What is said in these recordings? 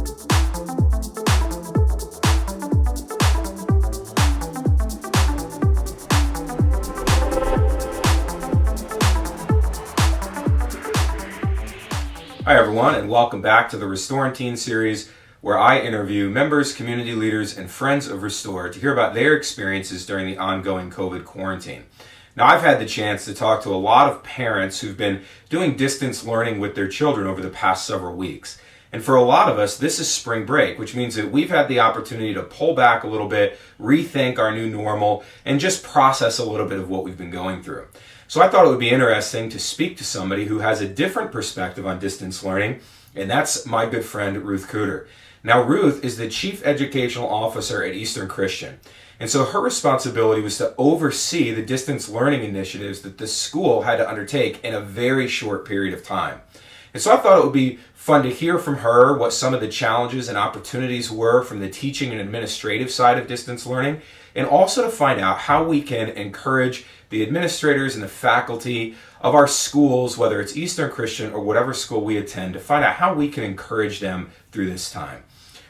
Hi everyone, and welcome back to the Restorantine series, where I interview members, community leaders, and friends of Restore to hear about their experiences during the ongoing COVID quarantine. Now, I've had the chance to talk to a lot of parents who've been doing distance learning with their children over the past several weeks. And for a lot of us, this is spring break, which means that we've had the opportunity to pull back a little bit, rethink our new normal, and just process a little bit of what we've been going through. So I thought it would be interesting to speak to somebody who has a different perspective on distance learning, and that's my good friend, Ruth Kuder. Now, Ruth is the Chief Educational Officer at Eastern Christian, and so her responsibility was to oversee the distance learning initiatives that the school had to undertake in a very short period of time. And so I thought it would be fun to hear from her what some of the challenges and opportunities were from the teaching and administrative side of distance learning, and also to find out how we can encourage the administrators and the faculty of our schools, whether it's Eastern Christian or whatever school we attend, to find out how we can encourage them through this time.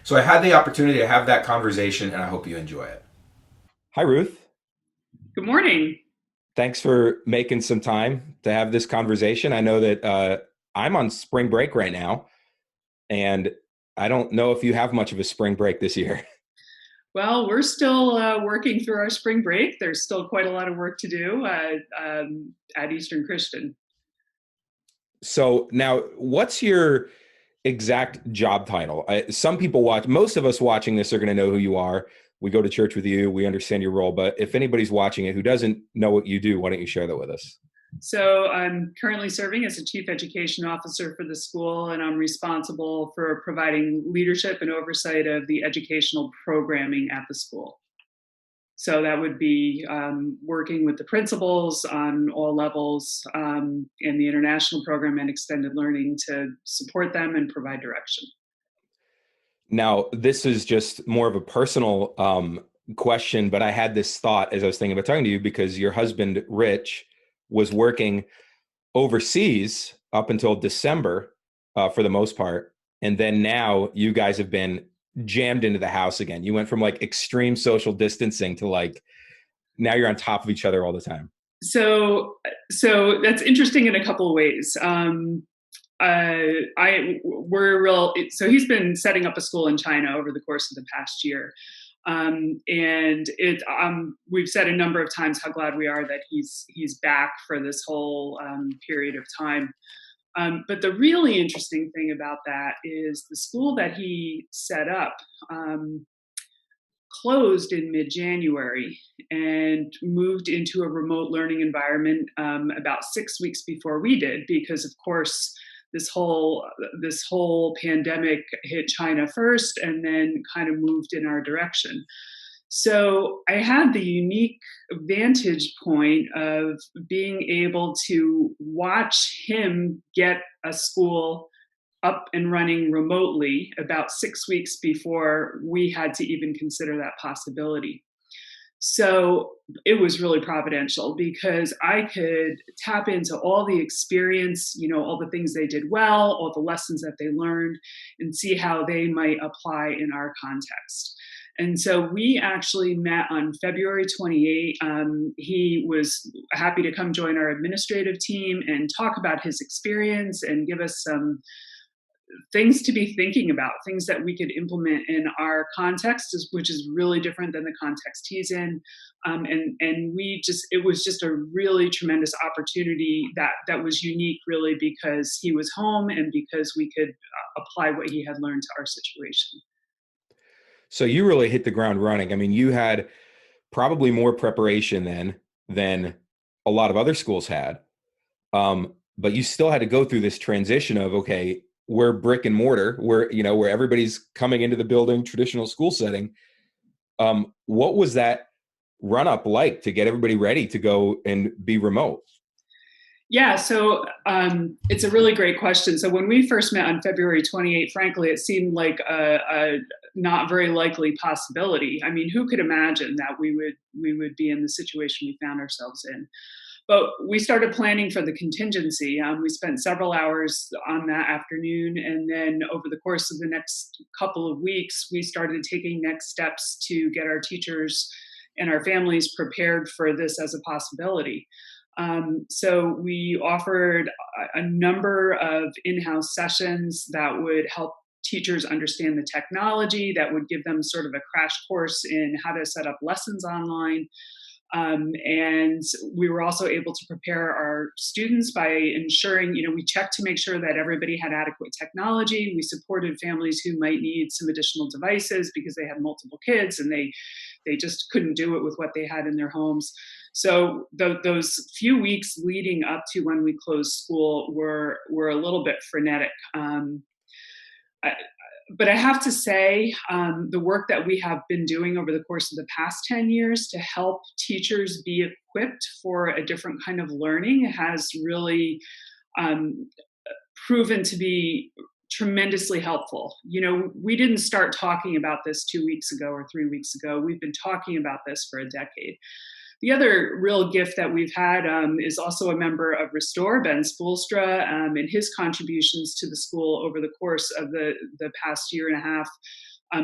So I had the opportunity to have that conversation, and I hope you enjoy it. Hi, Ruth. Good morning. Thanks for making some time to have this conversation. I know that I'm on spring break right now, and I don't know if you have much of a spring break this year. Well, we're still working through our spring break. There's still quite a lot of work to do at Eastern Christian. So now, what's your exact job title? Some people most of us watching this are going to know who you are. We go to church with you. We understand your role. But if anybody's watching it who doesn't know what you do, why don't you share that with us? So I'm currently serving as a Chief Education Officer for the school, and I'm responsible for providing leadership and oversight of the educational programming at the school. So that would be working with the principals on all levels in the international program and extended learning to support them and provide direction. Now, this is just more of a personal question, but I had this thought as I was thinking about talking to you because your husband, Rich, was working overseas up until December for the most part. And then now you guys have been jammed into the house again. You went from like extreme social distancing to like, now you're on top of each other all the time. So that's interesting in a couple of ways. So he's been setting up a school in China over the course of the past year. We've said a number of times how glad we are that he's back for this whole period of time. But the really interesting thing about that is the school that he set up closed in mid-January and moved into a remote learning environment about 6 weeks before we did, because of course this whole pandemic hit China first and then kind of moved in our direction. So I had the unique vantage point of being able to watch him get a school up and running remotely about 6 weeks before we had to even consider that possibility. So it was really providential because I could tap into all the experience, all the things they did well, all the lessons that they learned, and see how they might apply in our context. And so we actually met on February 28th. He was happy to come join our administrative team and talk about his experience and give us some things to be thinking about, things that we could implement in our context, which is really different than the context he's in. And it was just a really tremendous opportunity that was unique, really, because he was home and because we could apply what he had learned to our situation. So you really hit the ground running. I mean, you had probably more preparation than a lot of other schools had. But you still had to go through this transition of, okay, we're brick and mortar, where everybody's coming into the building, traditional school setting. What was that run up like to get everybody ready to go and be remote? Yeah, so it's a really great question. So when we first met on February 28th, frankly, it seemed like a not very likely possibility. I mean, who could imagine that we would be in the situation we found ourselves in? But we started planning for the contingency. We spent several hours on that afternoon. And then over the course of the next couple of weeks, we started taking next steps to get our teachers and our families prepared for this as a possibility. So we offered a number of in-house sessions that would help teachers understand the technology, that would give them sort of a crash course in how to set up lessons online. And we were also able to prepare our students by ensuring, we checked to make sure that everybody had adequate technology. We supported families who might need some additional devices because they had multiple kids and they just couldn't do it with what they had in their homes. So those few weeks leading up to when we closed school were a little bit frenetic. But I have to say, the work that we have been doing over the course of the past 10 years to help teachers be equipped for a different kind of learning has really proven to be tremendously helpful. We didn't start talking about this 2 weeks ago or 3 weeks ago. We've been talking about this for a decade. The other real gift that we've had is also a member of Restore, Ben Spoolstra, and his contributions to the school over the course of the past year and a half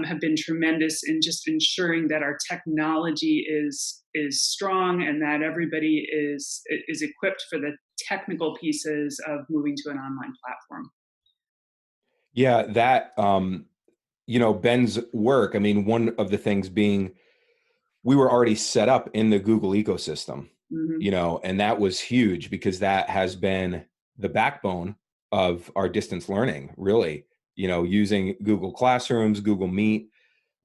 have been tremendous in just ensuring that our technology is strong and that everybody is equipped for the technical pieces of moving to an online platform. Yeah, that Ben's work. I mean, one of the things being we were already set up in the Google ecosystem, Mm-hmm. and that was huge because that has been the backbone of our distance learning, really, using Google Classrooms, Google Meet.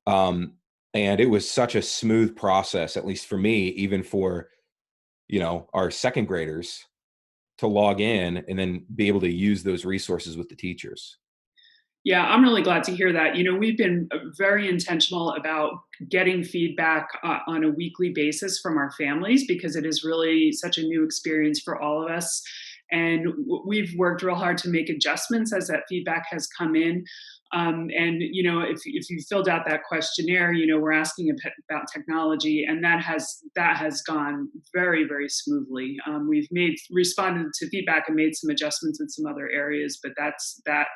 And it was such a smooth process, at least for me, even for, our second graders to log in and then be able to use those resources with the teachers. Yeah, I'm really glad to hear that. We've been very intentional about getting feedback on a weekly basis from our families because it is really such a new experience for all of us. And we've worked real hard to make adjustments as that feedback has come in. And if you filled out that questionnaire, we're asking about technology, and that has gone very, very smoothly. We've responded to feedback and made some adjustments in some other areas, but that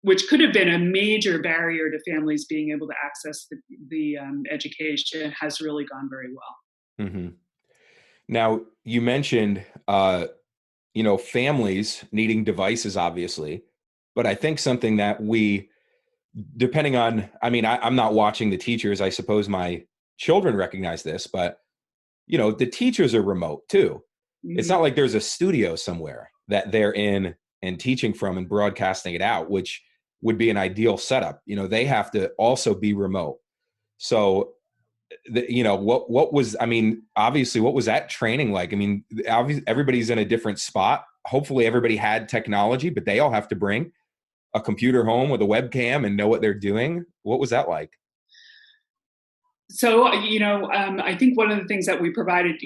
which could have been a major barrier to families being able to access the education, has really gone very well. Mm-hmm. Now, you mentioned, families needing devices, obviously, but I think something that depending on, I'm not watching the teachers. I suppose my children recognize this, but, the teachers are remote too. It's not Mm-hmm. like there's a studio somewhere that they're in and teaching from and broadcasting it out, which would be an ideal setup. They have to also be remote. So, what was, obviously, what was that training like? Obviously, everybody's in a different spot. Hopefully everybody had technology, but they all have to bring a computer home with a webcam and know what they're doing. What was that like? So, I think one of the things that we provided,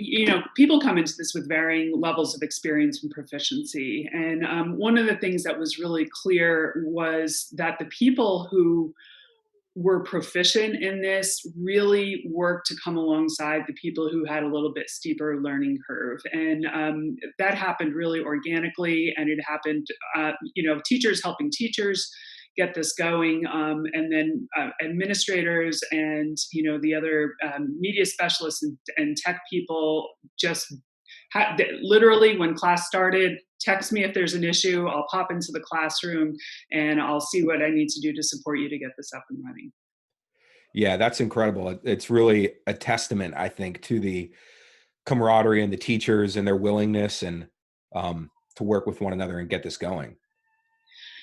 people come into this with varying levels of experience and proficiency. And one of the things that was really clear was that the people who were proficient in this really worked to come alongside the people who had a little bit steeper learning curve. And that happened really organically. And it happened, teachers helping teachers get this going, and then administrators and the other media specialists and tech people just literally, when class started, text me if there's an issue. I'll pop into the classroom and I'll see what I need to do to support you to get this up and running. Yeah, that's incredible. It's really a testament, I think, to the camaraderie and the teachers and their willingness and to work with one another and get this going.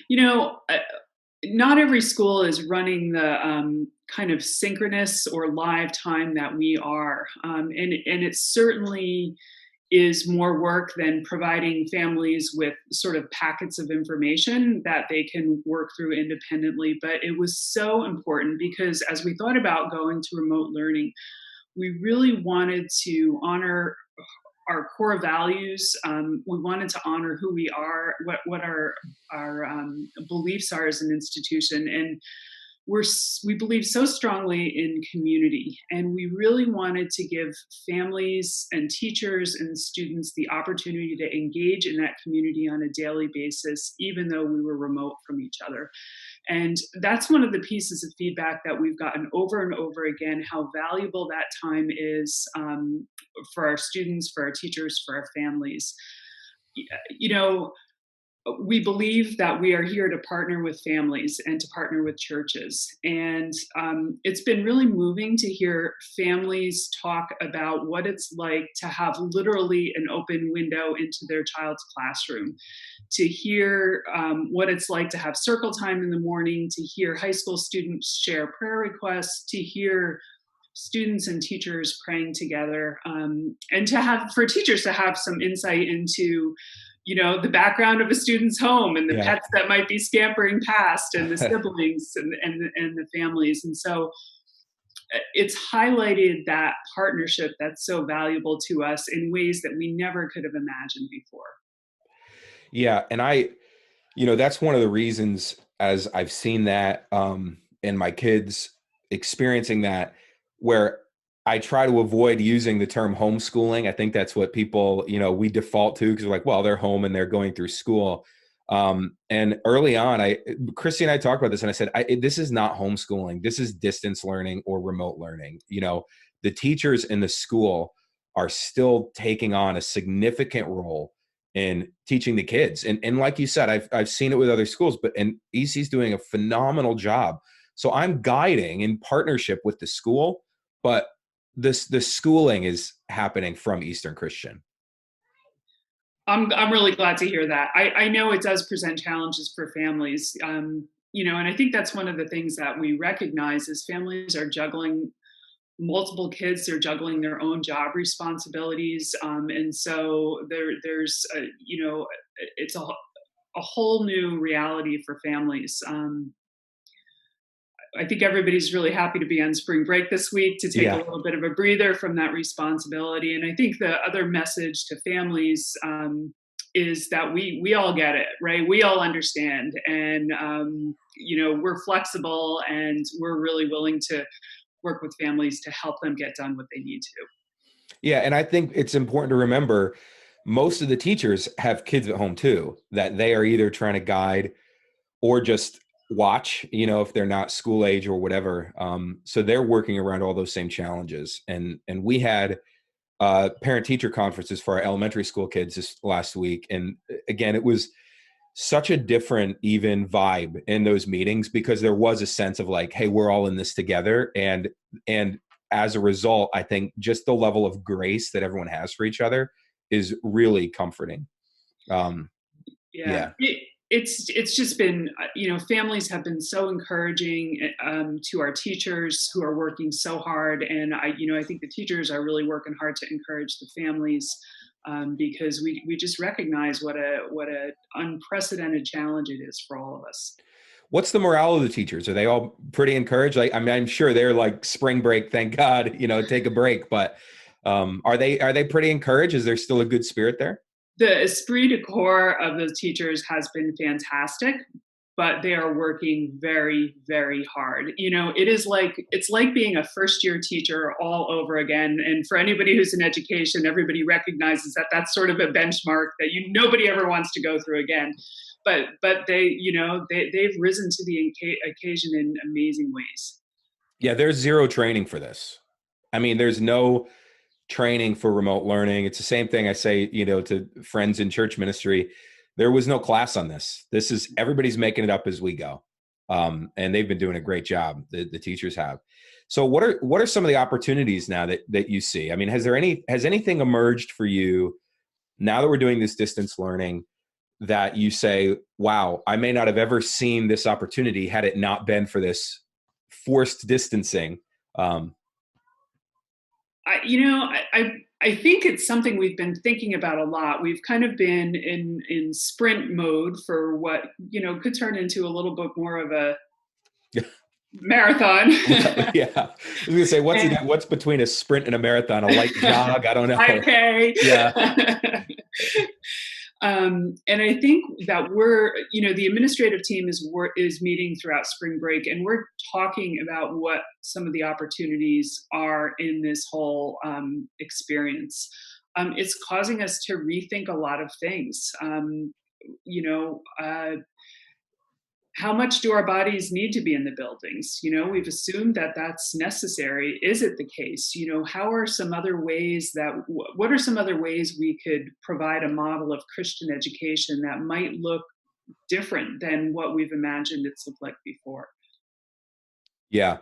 You know, uh, Not every school is running the kind of synchronous or live time that we are, and it certainly is more work than providing families with sort of packets of information that they can work through independently. But it was so important because as we thought about going to remote learning, we really wanted to honor our core values. We wanted to honor who we are, what our beliefs are as an institution, and we believe so strongly in community, and we really wanted to give families and teachers and students the opportunity to engage in that community on a daily basis, even though we were remote from each other. And that's one of the pieces of feedback that we've gotten over and over again, how valuable that time is, for our students, for our teachers, for our families. You know, we believe that we are here to partner with families and to partner with churches. And it's been really moving to hear families talk about what it's like to have literally an open window into their child's classroom, to hear what it's like to have circle time in the morning, to hear high school students share prayer requests, to hear students and teachers praying together, and to have, for teachers to have some insight into, the background of a student's home and the Yeah. pets that might be scampering past, and the siblings and the families. And so it's highlighted that partnership that's so valuable to us in ways that we never could have imagined before. Yeah. And that's one of the reasons, as I've seen that, and my kids experiencing that, where I try to avoid using the term homeschooling. I think that's what people, we default to, because we're like, well, they're home and they're going through school. And early on, Christy and I talked about this, and I said, this is not homeschooling. This is distance learning or remote learning. The teachers in the school are still taking on a significant role in teaching the kids. And like you said, I've seen it with other schools, and EC's doing a phenomenal job. So I'm guiding in partnership with the school, but the schooling is happening from Eastern Christian. I'm really glad to hear that. I know it does present challenges for families, and I think that's one of the things that we recognize is families are juggling multiple kids. They're juggling their own job responsibilities, and so there's it's a whole new reality for families. I think everybody's really happy to be on spring break this week, to take a little bit of a breather from that responsibility. And I think the other message to families is that we all get it, right? We all understand, and we're flexible, and we're really willing to work with families to help them get done what they need to. Yeah, and I think it's important to remember most of the teachers have kids at home too, that they are either trying to guide or just watch, if they're not school age or whatever. So they're working around all those same challenges. And we had parent-teacher conferences for our elementary school kids this last week. And again, it was such a different, even vibe in those meetings, because there was a sense of like, hey, we're all in this together. And as a result, I think just the level of grace that everyone has for each other is really comforting. Yeah. It's just been, families have been so encouraging to our teachers who are working so hard. And I think the teachers are really working hard to encourage the families, because we just recognize what a unprecedented challenge it is for all of us. What's the morale of the teachers? Are they all pretty encouraged? Like, I mean, I'm sure they're like spring break, thank God, take a break, but are they pretty encouraged? Is there still a good spirit there? The esprit de corps of the teachers has been fantastic, but they are working very, very hard. It's like being a first year teacher all over again. And for anybody who's in education, everybody recognizes that that's sort of a benchmark that nobody ever wants to go through again. But they've risen to the occasion in amazing ways. Yeah, there's zero training for this. I mean, there's no training for remote learning. It's the same thing I say, to friends in church ministry. There was no class on this. This is, everybody's making it up as we go. And they've been doing a great job. The teachers have. So what are some of the opportunities now that you see? I mean, has anything emerged for you now that we're doing this distance learning that you say, wow, I may not have ever seen this opportunity had it not been for this forced distancing? I think it's something we've been thinking about a lot. We've kind of been in sprint mode for what, could turn into a little bit more of a marathon. Yeah. I was going to say, what's between a sprint and a marathon? A light jog? I don't know. Okay. Yeah. And I think that the administrative team is meeting throughout spring break, and we're talking about what some of the opportunities are in this whole experience. It's causing us to rethink a lot of things. You know, how much do our bodies need to be in the buildings? We've assumed that that's necessary. Is it the case? How are some other ways what are some other ways we could provide a model of Christian education that might look different than what we've imagined it's looked like before? Yeah.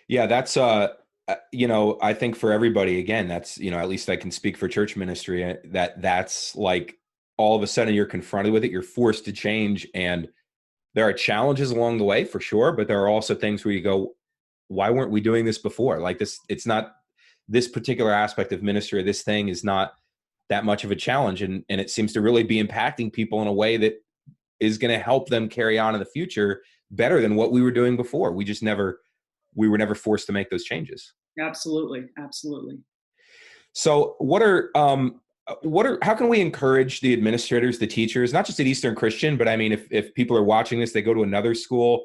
Yeah, that's I think for everybody, again, that's, at least I can speak for church ministry, that's like all of a sudden you're confronted with it, you're forced to change, and there are challenges along the way for sure, but there are also things where you go, why weren't we doing this before? Like it's not this particular aspect of ministry, this thing is not that much of a challenge. And it seems to really be impacting people in a way that is going to help them carry on in the future better than what we were doing before. We were never forced to make those changes. Absolutely. Absolutely. So how can we encourage the administrators, the teachers, not just at Eastern Christian, but I mean, if people are watching this, they go to another school,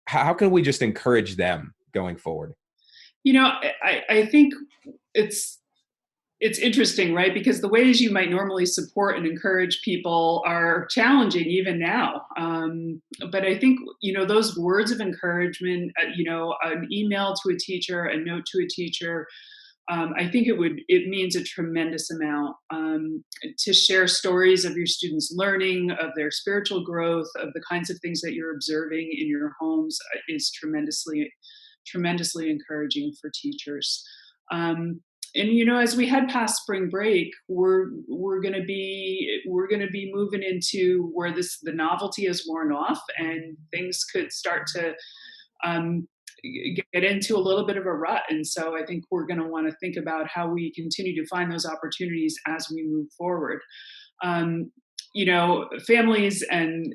how can we just encourage them going forward? I think it's interesting, right? Because the ways you might normally support and encourage people are challenging even now. But I think, those words of encouragement, an email to a teacher, a note to a teacher, I think it means a tremendous amount to share stories of your students' learning, of their spiritual growth, of the kinds of things that you're observing in your homes is tremendously, tremendously encouraging for teachers. And as we head past spring break, we're going to be moving into where the novelty is worn off, and things could start to get into a little bit of a rut. And so I think we're going to want to think about how we continue to find those opportunities as we move forward. Families and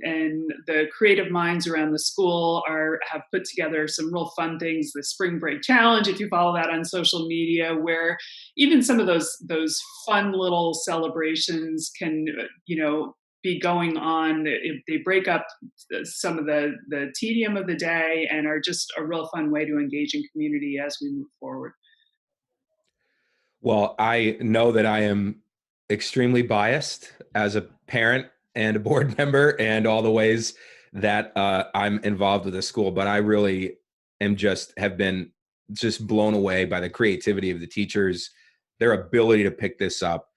the creative minds around the school have put together some real fun things. The Spring Break Challenge, if you follow that on social media, where even some of those fun little celebrations can, be going on. They break up some of the tedium of the day and are just a real fun way to engage in community as we move forward. Well, I know that I am extremely biased as a parent and a board member and all the ways that I'm involved with the school, but I really have been just blown away by the creativity of the teachers, their ability to pick this up,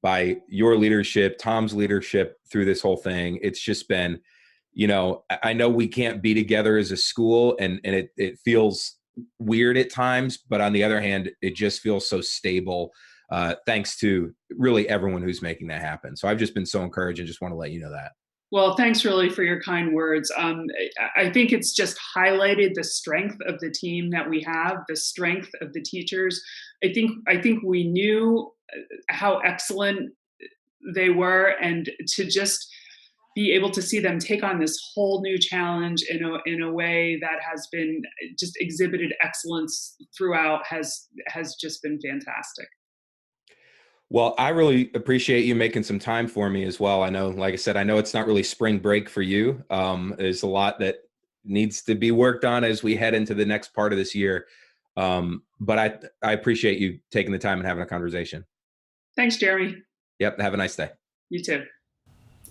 by your leadership, Tom's leadership through this whole thing. It's just been, I know we can't be together as a school, and it feels weird at times, but on the other hand, it just feels so stable, thanks to really everyone who's making that happen. So I've just been so encouraged and just want to let you know that. Well, thanks really for your kind words. I think it's just highlighted the strength of the team that we have, the strength of the teachers. I think we knew how excellent they were, and to just be able to see them take on this whole new challenge in a way that has been just exhibited excellence throughout has just been fantastic. Well, I really appreciate you making some time for me as well. I know, like I said, I know it's not really spring break for you. There's a lot that needs to be worked on as we head into the next part of this year. But I appreciate you taking the time and having a conversation. Thanks, Jeremy. Yep. Have a nice day. You too.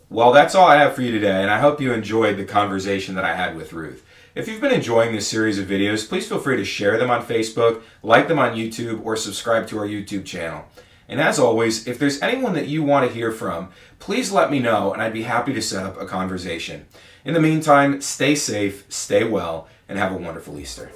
Well, that's all I have for you today, and I hope you enjoyed the conversation that I had with Ruth. If you've been enjoying this series of videos, please feel free to share them on Facebook, like them on YouTube, or subscribe to our YouTube channel. And as always, if there's anyone that you want to hear from, please let me know, and I'd be happy to set up a conversation. In the meantime, stay safe, stay well, and have a wonderful Easter.